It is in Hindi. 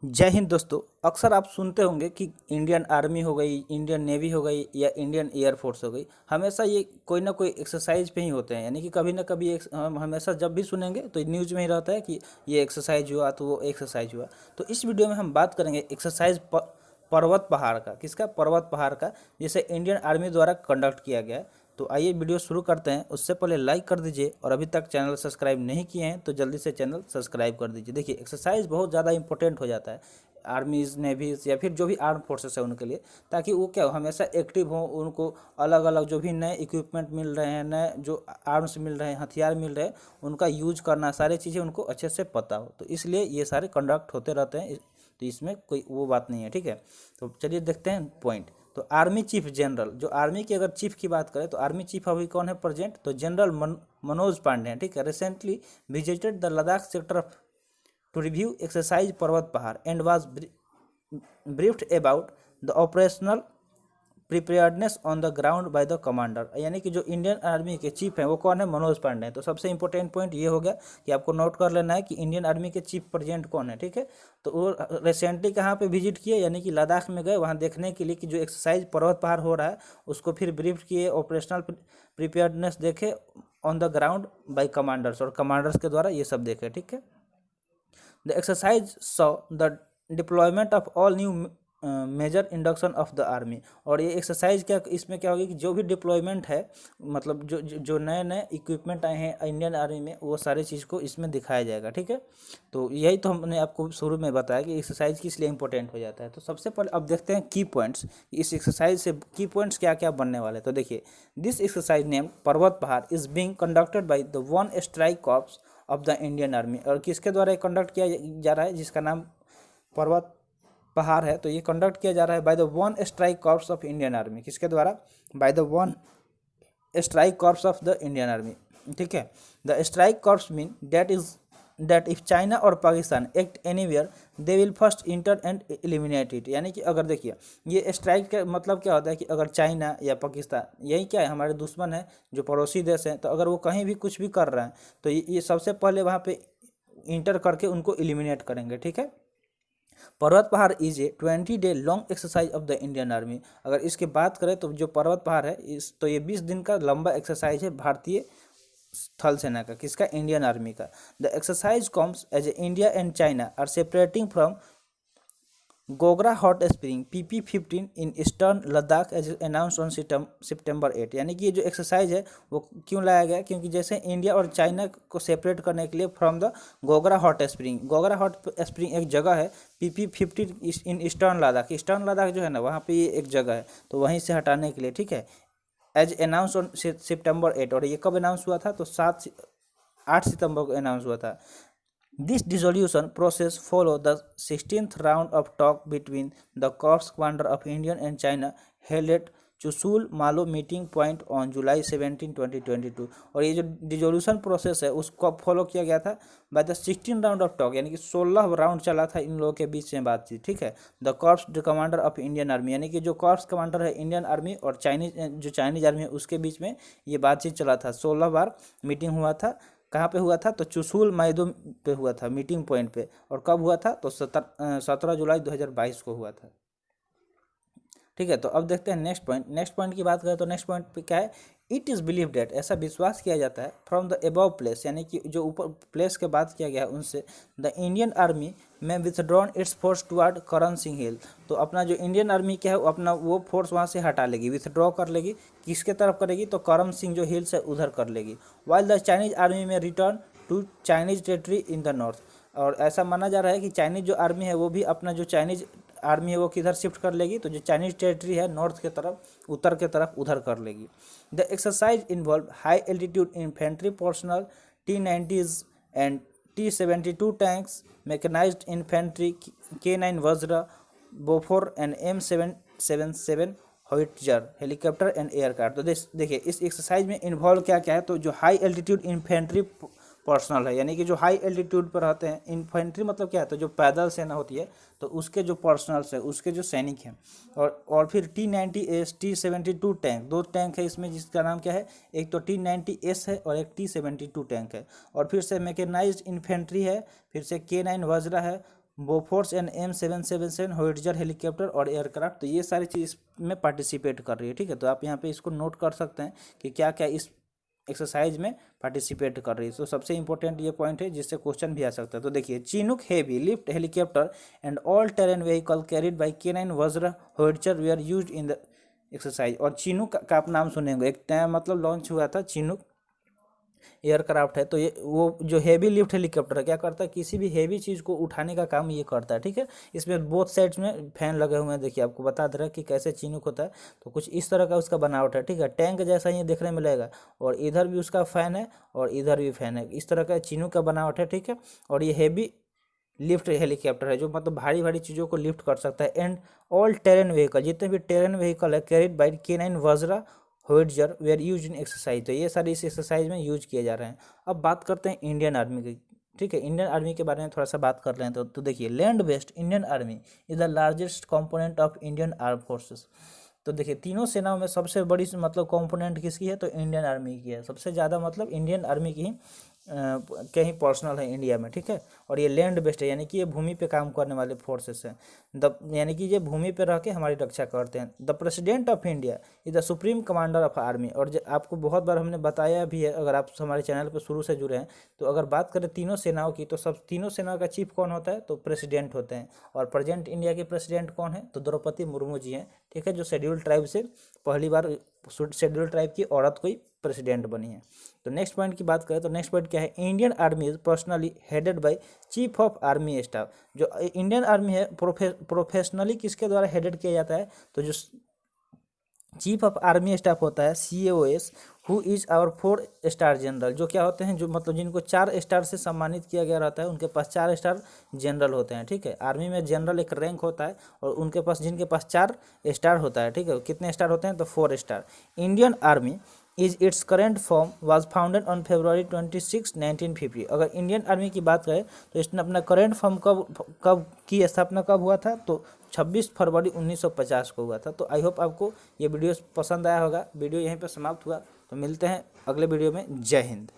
जय हिंद दोस्तों। अक्सर आप सुनते होंगे कि इंडियन आर्मी हो गई, इंडियन नेवी हो गई या इंडियन एयरफोर्स हो गई, हमेशा ये कोई ना कोई एक्सरसाइज पे ही होते हैं। यानी कि कभी ना कभी हम हमेशा जब भी सुनेंगे तो न्यूज़ में ही रहता है कि ये एक्सरसाइज हुआ तो वो एक्सरसाइज हुआ। तो इस वीडियो में हम बात करेंगे एक्सरसाइज पर्वत पहाड़ का। किसका? पर्वत पहाड़ का, जिसे इंडियन आर्मी द्वारा कंडक्ट किया गया है। तो आइए वीडियो शुरू करते हैं। उससे पहले लाइक कर दीजिए और अभी तक चैनल सब्सक्राइब नहीं किए हैं तो जल्दी से चैनल सब्सक्राइब कर दीजिए। देखिए, एक्सरसाइज बहुत ज़्यादा इंपॉर्टेंट हो जाता है आर्मीज नेवीज या फिर जो भी आर्म फोर्सेस है उनके लिए, ताकि वो क्या हो, हमेशा एक्टिव हो। उनको अलग अलग जो भी नए इक्विपमेंट मिल रहे हैं, नए जो आर्म्स मिल रहे हैं, हथियार मिल रहे हैं, उनका यूज करना, सारी चीज़ें उनको अच्छे से पता हो। तो इसलिए ये सारे कंडक्ट होते रहते हैं। तो इसमें कोई वो बात नहीं है, ठीक है। तो चलिए देखते हैं पॉइंट। तो आर्मी चीफ जनरल, जो आर्मी की अगर चीफ की बात करें तो आर्मी चीफ अभी कौन है प्रेजेंट? तो जनरल मनोज पांडे हैं, ठीक है। Recently visited the Ladakh sector to review exercise Parvat Prahar and was briefed about the operational preparedness on the ground by the commander. यानी कि जो इंडियन आर्मी के चीफ हैं वो कौन है? मनोज पांडे हैं। तो सबसे इंपॉर्टेंट पॉइंट ये हो गया कि आपको नोट कर लेना है कि इंडियन आर्मी के चीफ प्रेजेंट कौन है, ठीक है। तो वो रिसेंटली कहाँ पे विजिट किए? यानी कि लद्दाख में गए, वहाँ देखने के लिए कि जो एक्सरसाइज पर्वत पहाड़ हो रहा है उसको फिर ब्रीफ किए, ऑपरेशनल प्रिपेयर्डनेस देखे on the ground bye commanders, और कमांडर्स के द्वारा ये सब देखे, ठीक है। The exercise saw the deployment of all new major induction of the army. और ये एक्सरसाइज क्या, इसमें क्या होगी कि जो भी डिप्लॉयमेंट है, मतलब जो नए नए इक्विपमेंट आए हैं इंडियन आर्मी में, वो सारी चीज़ को इसमें दिखाया जाएगा, ठीक है। तो यही तो हमने आपको शुरू में बताया कि एक्सरसाइज किस लिए इंपॉर्टेंट हो जाता है। तो सबसे पहले अब देखते हैं की पॉइंट्स, इस एक्सरसाइज से की पॉइंट्स क्या क्या बनने वाले। तो देखिए, दिस एक्सरसाइज नेम पर्वत पहाड़ is being conducted by the one strike corps of the Indian army. और किसके द्वारा कंडक्ट किया जा रहा है? जिसका नाम पर्वत पहाड़ है। तो ये कंडक्ट किया जा रहा है by the one strike corps of Indian Army. किसके द्वारा? By the one strike corps of the Indian Army, ठीक है। The strike corps mean that if China और Pakistan act anywhere they will first enter and eliminate it. यानी कि अगर देखिए, ये स्ट्राइक का मतलब क्या होता है कि अगर चाइना या पाकिस्तान, यही क्या है, हमारे दुश्मन है, जो पड़ोसी देश हैं, तो अगर वो कहीं भी कुछ भी कर रहे हैं तो ये सबसे पहले वहाँ पे इंटर करके उनको एलिमिनेट करेंगे, ठीक है। पर्वत पहाड़ is a 20 day long exercise of the Indian army. अगर इसकी बात करें तो जो पर्वत पहाड़ है तो ये 20 दिन का लंबा एक्सरसाइज है भारतीय थल सेना का। किसका? इंडियन आर्मी का। The exercise comes as a India and China are separating from Gogra hot spring PP-15 in eastern Ladakh as announce on September 8। यानी कि ये जो एक्सरसाइज है वो क्यों लाया गया? क्योंकि जैसे इंडिया और चाइना को सेपरेट करने के लिए from the Gogra hot spring, Gogra hot spring एक जगह है, PP-15 in eastern Ladakh, eastern Ladakh जो है ना वहाँ पे ये एक जगह है, तो वहीं से हटाने के लिए, ठीक है। As announce on September 8। और ये कब अनाउंस हुआ था? तो 8 सितंबर को अनाउंस हुआ था। This dissolution process followed the 16th round of talk between the corps commander of India and China held at Chushul मालो मीटिंग पॉइंट ऑन जुलाई 17, 2022। और ये जो डिजोल्यूशन प्रोसेस है उसको फॉलो किया गया था by the 16 round of talk. यानी कि 16 राउंड चला था इन लोगों के बीच में बातचीत, ठीक है। The corps commander of Indian army, यानी कि जो कॉर्प्स कमांडर है इंडियन आर्मी और चाइनीज आर्मी है उसके बीच में ये बातचीत चला था। 16 बार मीटिंग हुआ था। कहाँ पे हुआ था? तो चुसूल माइदो पे हुआ था, मीटिंग पॉइंट पे। और कब हुआ था? तो 17 जुलाई 2022 को हुआ था, ठीक है। तो अब देखते हैं नेक्स्ट पॉइंट। नेक्स्ट पॉइंट की बात करें तो नेक्स्ट पॉइंट पे क्या है? इट इज़ बिलीव डेट, ऐसा विश्वास किया जाता है, फ्रॉम द एबव प्लेस, यानी कि जो ऊपर प्लेस के बात किया गया है उनसे, द इंडियन आर्मी में withdrawn its force toward Karan Singh हिल। तो अपना जो इंडियन आर्मी क्या है वो अपना वो फोर्स वहाँ से हटा लेगी, विथड्रॉ कर लेगी। किसके तरफ करेगी? तो करम सिंह जो हिल्स है उधर कर लेगी। वाइल द चाइनीज आर्मी में return to Chinese territory in the north. और ऐसा माना जा रहा है कि चाइनीज जो आर्मी है वो भी अपना जो चाइनीज आर्मी है वो किधर शिफ्ट कर लेगी? तो जो चाइनीज टेरिटरी है नॉर्थ के तरफ, उत्तर के तरफ, उधर कर लेगी। The exercise involve high altitude infantry personnel T-90s and T-72 tanks, mechanized infantry K9 Vajra, Bofors and M777 howitzer, helicopter and aircraft. तो देखिए इस एक्सरसाइज में इन्वॉल्व क्या क्या है? तो जो हाई एल्टीट्यूड इन्फेंट्री पर्सनल है, यानी कि जो हाई एल्टीट्यूड पर रहते हैं, इन्फेंट्री मतलब क्या है? तो जो पैदल सेना होती है तो उसके जो पर्सनल्स है, उसके जो सैनिक हैं। और फिर T-90S T-72 टैंक, दो टैंक है इसमें, जिसका नाम क्या है? एक तो T-90S है और एक T-72 टैंक है। और फिर से मैकेनाइज्ड इन्फेंट्री है, फिर से K9 वज्र है, Bofors and M777 howitzer helicopter और एयरक्राफ्ट, तो ये सारी चीज़ में पार्टिसिपेट कर रही है। ठीक है, तो आप यहाँ पे इसको नोट कर सकते हैं कि क्या क्या इस एक्सरसाइज में पार्टिसिपेट कर रही है। तो सबसे इंपॉर्टेंट ये पॉइंट है जिससे क्वेश्चन भी आ सकता है। तो देखिए, Chinook heavy lift helicopter and all terrain vehicle carried by K9 Vajra howitzer were used in the exercise. और चिनूक का आप नाम सुनेंगे, एक टाइम मतलब लॉन्च हुआ था चिनूक एयरक्राफ्ट है। तो ये वो जो हेवी लिफ्ट हेलीकॉप्टर है क्या करता है, किसी भी हेवी चीज़ को उठाने का काम ये करता है। ठीक है, इसमें बोथ साइड्स में फैन लगे हुए हैं। देखिए, आपको बता दे रहा है कि कैसे चिनूक होता है। तो कुछ इस तरह का उसका बनावट है। ठीक है, टैंक जैसा ये देखने में मिलेगा, और इधर भी उसका फैन है और इधर भी फैन है। इस तरह का चिनूक का बनावट है। ठीक है, और ये हेवी लिफ्ट हेलीकॉप्टर है जो मतलब भारी भारी चीज़ों को लिफ्ट कर सकता है। एंड ऑल टेरेन व्हीकल, जितने भी टेरेन व्हीकल है carried by K9 Vajra howitzer were use in exercise, तो ये सारे इस एक्सरसाइज में यूज किए जा रहे हैं। अब बात करते हैं इंडियन आर्मी की। ठीक है, इंडियन आर्मी के बारे में थोड़ा सा बात कर रहे हैं। तो देखिए, land based Indian army is the largest component of Indian arm forces. तो देखिए, तीनों सेनाओं में सबसे बड़ी मतलब कंपोनेंट किसकी है, तो इंडियन आर्मी की है। सबसे ज़्यादा मतलब इंडियन आर्मी की ही के ही पर्सनल है इंडिया में। ठीक है, और ये लैंड बेस्ड है, यानी कि ये भूमि पे काम करने वाले फोर्सेस हैं। यानी कि ये भूमि पे रह के हमारी रक्षा करते हैं। The president of India is the supreme commander of army. और आपको बहुत बार हमने बताया भी है, अगर आप हमारे चैनल पर शुरू से जुड़े हैं, तो अगर बात करें तीनों सेनाओं की, तो सब तीनों सेनाओं का चीफ कौन होता है, तो प्रेसिडेंट होते हैं। और प्रेजेंट इंडिया के प्रेसिडेंट कौन है, तो द्रौपदी मुर्मू जी हैं। ठीक है, जो शेड्यूल ट्राइब से पहली बार शेड्यूल ट्राइब की औरत कोई प्रेसिडेंट बनी है। तो नेक्स्ट पॉइंट की बात करें तो नेक्स्ट पॉइंट क्या है, Indian army is personally headed by chief of army staff. जो इंडियन आर्मी है प्रोफेशनली किसके द्वारा हेडेड किया जाता है, तो जो चीफ ऑफ आर्मी स्टाफ होता है COS, who is our 4 star general. जो क्या होते हैं, जो मतलब जिनको 4 स्टार से सम्मानित किया गया रहता है, उनके पास 4 स्टार जनरल होते हैं। ठीक है, आर्मी में जनरल एक रैंक होता है, और उनके पास जिनके पास 4 स्टार होता है। ठीक है, कितने स्टार होते हैं, तो 4 star. Indian army is it's current form was founded on February 26, 1950। अगर इंडियन आर्मी की बात करें तो इसने अपना करेंट फॉर्म कब की स्थापना कब हुआ था, तो 26 फरवरी 1950 को हुआ था। तो आई होप आपको ये वीडियो पसंद आया होगा। वीडियो यहीं पर समाप्त हुआ, तो मिलते हैं अगले वीडियो में। जय हिंद।